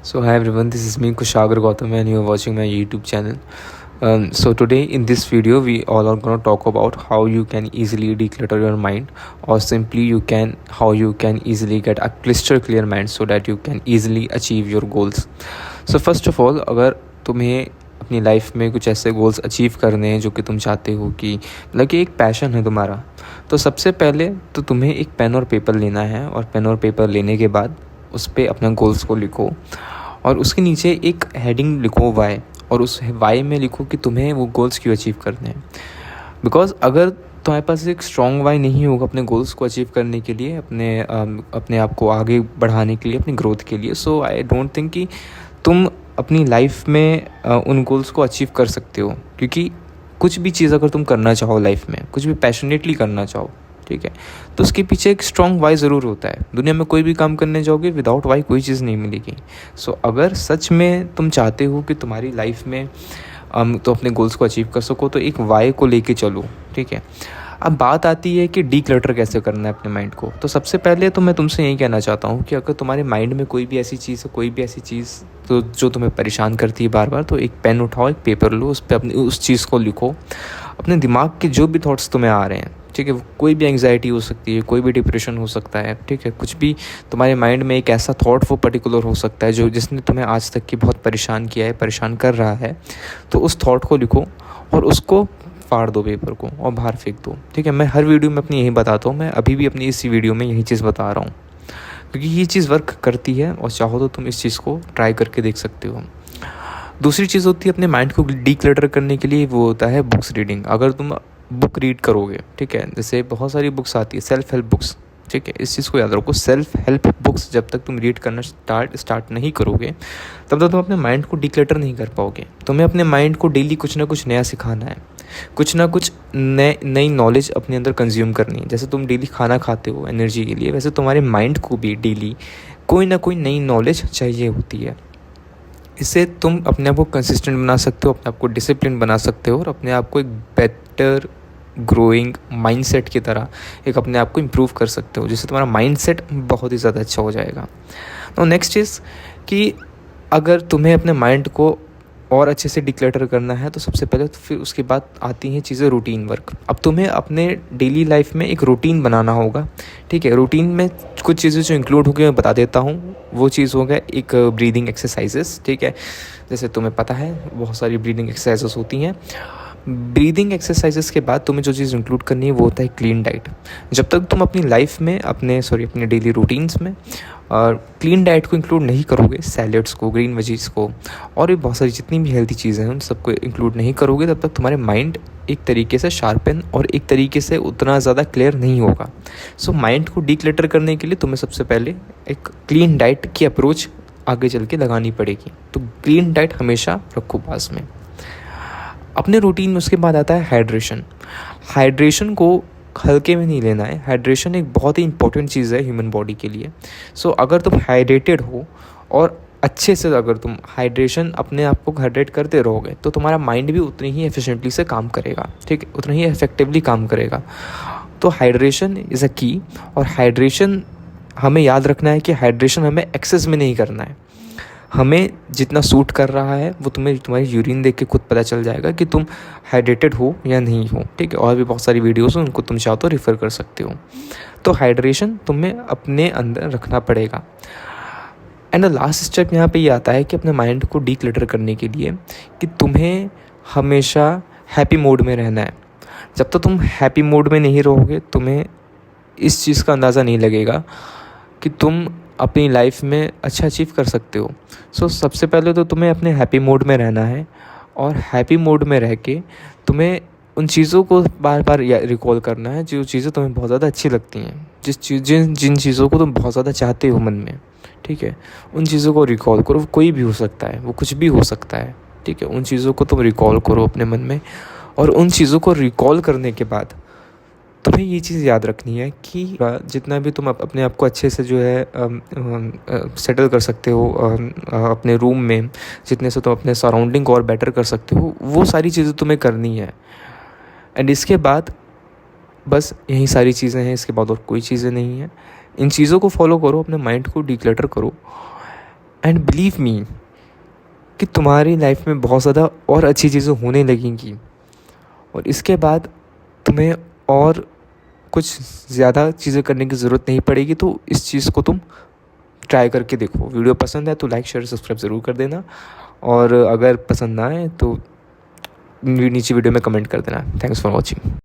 So hi everyone, this is me Kushagar Gautam and you are watching my YouTube channel. So today in this video we all are going to talk about how you can easily declutter your mind, or simply how you can easily get a crystal clear mind so that you can easily achieve your goals. So first of all, अगर तुम्हें अपनी life में कुछ ऐसे goals achieve करने हैं जो कि तुम चाहते हो कि मतलब कि एक पैशन है तुम्हारा, तो सबसे पहले तो तुम्हें एक पेन और पेपर लेना है और पेन और पेपर लेने के बाद उस पर अपना गोल्स को लिखो और उसके नीचे एक हेडिंग लिखो वाई, और उस वाई में लिखो कि तुम्हें वो गोल्स क्यों अचीव करने हैं। बिकॉज अगर तुम्हारे पास एक स्ट्रॉन्ग वाई नहीं होगा अपने गोल्स को अचीव करने के लिए, अपने आप को आगे बढ़ाने के लिए, अपनी ग्रोथ के लिए, सो आई डोंट थिंक कि तुम अपनी लाइफ में उन गोल्स को अचीव कर सकते हो। क्योंकि कुछ भी चीज़ अगर तुम करना चाहो लाइफ में, कुछ भी पैशनेटली करना चाहो, ठीक है, तो उसके पीछे एक स्ट्रॉन्ग वाई ज़रूर होता है। दुनिया में कोई भी काम करने जाओगे विदाउट वाई कोई चीज़ नहीं मिलेगी। सो अगर सच में तुम चाहते हो कि तुम्हारी लाइफ में तो अपने गोल्स को अचीव कर सको, तो एक वाई को लेके चलो, ठीक है। अब बात आती है कि डीक्लटर कैसे करना है अपने माइंड को। तो सबसे पहले तो मैं तुमसे यही कहना चाहता हूँ कि अगर तुम्हारे माइंड में कोई भी ऐसी चीज़ है, कोई भी ऐसी चीज़ तो जो तुम्हें परेशान करती है बार बार, तो एक पेन उठाओ, एक पेपर लो, उस पर अपनी उस चीज़ को लिखो। अपने दिमाग के जो भी थॉट्स तुम्हें आ रहे हैं, ठीक है, कोई भी एंग्जाइटी हो सकती है, कोई भी डिप्रेशन हो सकता है, ठीक है, कुछ भी तुम्हारे माइंड में एक ऐसा थॉट वो पर्टिकुलर हो सकता है जो जिसने तुम्हें आज तक की बहुत परेशान किया है, परेशान कर रहा है, तो उस थॉट को लिखो और उसको फाड़ दो पेपर को और बाहर फेंक दो, ठीक है। मैं हर वीडियो में अपनी यही बताता हूँ, मैं अभी भी अपनी इसी वीडियो में यही चीज़ बता रहा हूँ, क्योंकि ये चीज़ वर्क करती है और चाहो तो तुम इस चीज़ को ट्राई करके देख सकते हो। दूसरी चीज़ होती है अपने माइंड को डीक्लटर करने के लिए, वो होता है बुक्स रीडिंग। अगर तुम बुक रीड करोगे, ठीक है, जैसे बहुत सारी बुक्स आती है सेल्फ हेल्प बुक्स, ठीक है, इस चीज़ को याद रखो, सेल्फ हेल्प बुक्स जब तक तुम रीड करना स्टार्ट नहीं करोगे तब तक तुम अपने माइंड को डीक्लटर नहीं कर पाओगे। तुम्हें अपने माइंड को डेली कुछ ना कुछ नया सिखाना है, कुछ ना कुछ नई नॉलेज अपने अंदर कंज्यूम करनी है। जैसे तुम डेली खाना खाते हो एनर्जी के लिए, वैसे तुम्हारे माइंड को भी डेली कोई ना कोई नई नॉलेज चाहिए होती है। इससे तुम अपने आप को कंसिस्टेंट बना सकते हो, अपने आप को डिसिप्लिन बना सकते हो और अपने आप को एक बेटर ग्रोइंग माइंडसेट की तरह एक अपने आप को इम्प्रूव कर सकते हो, जिससे तुम्हारा माइंडसेट बहुत ही ज़्यादा अच्छा हो जाएगा। तो नेक्स्ट चीज़ कि अगर तुम्हें अपने माइंड को और अच्छे से डिक्लटर करना है, तो सबसे पहले तो फिर उसके बाद आती हैं चीज़ें रूटीन वर्क। अब तुम्हें अपने डेली लाइफ में एक रूटीन बनाना होगा, ठीक है। रूटीन में कुछ चीज़ें जो इंक्लूड होगी मैं बता देता हूँ। वो चीज़ हो गया एक ब्रीदिंग एक्सरसाइजेस, ठीक है। जैसे तुम्हें पता है बहुत सारी ब्रीदिंग एक्सरसाइजेस होती हैं। ब्रीदिंग एक्सरसाइजेस के बाद तुम्हें जो चीज़ इंक्लूड करनी है वो होता है क्लीन डाइट। जब तक तुम अपनी लाइफ में अपने डेली रूटीन्स में और क्लीन डाइट को इंक्लूड नहीं करोगे, सैलेड्स को, ग्रीन वेजीज़ को और भी बहुत सारी जितनी भी हेल्थी चीज़ें हैं उन सबको इंक्लूड नहीं करोगे, तब तक तुम्हारे माइंड एक तरीके से शार्पन और एक तरीके से उतना ज़्यादा क्लियर नहीं होगा। सो माइंड को डीक्लटर करने के लिए तुम्हें सबसे पहले एक क्लीन डाइट की अप्रोच आगे चल के लगानी पड़ेगी। तो क्लीन डाइट हमेशा रखो पास में अपने रूटीन में। उसके बाद आता है हाइड्रेशन। हाइड्रेशन को हल्के में नहीं लेना है। हाइड्रेशन एक बहुत ही इंपॉर्टेंट चीज़ है ह्यूमन बॉडी के लिए। सो अगर तुम हाइड्रेटेड हो और अच्छे से अगर तुम हाइड्रेशन अपने आप को हाइड्रेट करते रहोगे, तो तुम्हारा माइंड भी उतनी ही एफिशिएंटली से काम करेगा, ठीक है, उतना ही इफेक्टिवली काम करेगा। तो हाइड्रेशन इज़ अ की। और हाइड्रेशन हमें याद रखना है कि हाइड्रेशन हमें एक्सेस में नहीं करना है। हमें जितना सूट कर रहा है वो तुम्हारी यूरिन देख के खुद पता चल जाएगा कि तुम हाइड्रेटेड हो या नहीं हो, ठीक है। और भी बहुत सारी वीडियोस हैं, उनको तुम चाहो तो रेफ़र कर सकते हो। तो हाइड्रेशन तुम्हें अपने अंदर रखना पड़ेगा। एंड द लास्ट स्टेप यहाँ पे ये आता है कि अपने माइंड को डीक्लटर करने के लिए कि तुम्हें हमेशा हैप्पी मोड में रहना है। जब तक तुम हैप्पी मोड में नहीं रहोगे, तुम्हें इस चीज़ का अंदाज़ा नहीं लगेगा कि तुम अपनी लाइफ में अच्छा अचीव कर सकते हो। सो सबसे पहले तो तुम्हें अपने हैप्पी मोड में रहना है और हैप्पी मोड में रह के तुम्हें उन चीज़ों को बार बार रिकॉल करना है जो चीज़ें तुम्हें बहुत ज़्यादा अच्छी लगती हैं, जिन चीज़ों को तुम बहुत ज़्यादा चाहते हो मन में, ठीक है, उन चीज़ों को रिकॉल करो। कोई भी हो सकता है, वो कुछ भी हो सकता है, ठीक है। उन चीज़ों को तुम रिकॉल करो अपने मन में, और उन चीज़ों को रिकॉल करने के बाद तुम्हें ये चीज़ याद रखनी है कि जितना भी तुम अपने आप को अच्छे से जो है सेटल कर सकते हो अपने रूम में, जितने से तुम अपने सराउंडिंग को और बेटर कर सकते हो, वो सारी चीज़ें तुम्हें करनी है। एंड इसके बाद बस यही सारी चीज़ें हैं, इसके बाद और कोई चीज़ें नहीं हैं। इन चीज़ों को फॉलो करो, अपने माइंड को डीक्लटर करो एंड बिलीव मी कि तुम्हारी लाइफ में बहुत ज़्यादा और अच्छी चीज़ें होने लगेंगी और इसके बाद तुम्हें और कुछ ज़्यादा चीज़ें करने की ज़रूरत नहीं पड़ेगी। तो इस चीज़ को तुम ट्राई करके देखो। वीडियो पसंद है तो लाइक शेयर सब्सक्राइब ज़रूर कर देना और अगर पसंद ना आए तो नीचे वीडियो में कमेंट कर देना। Thanks for watching.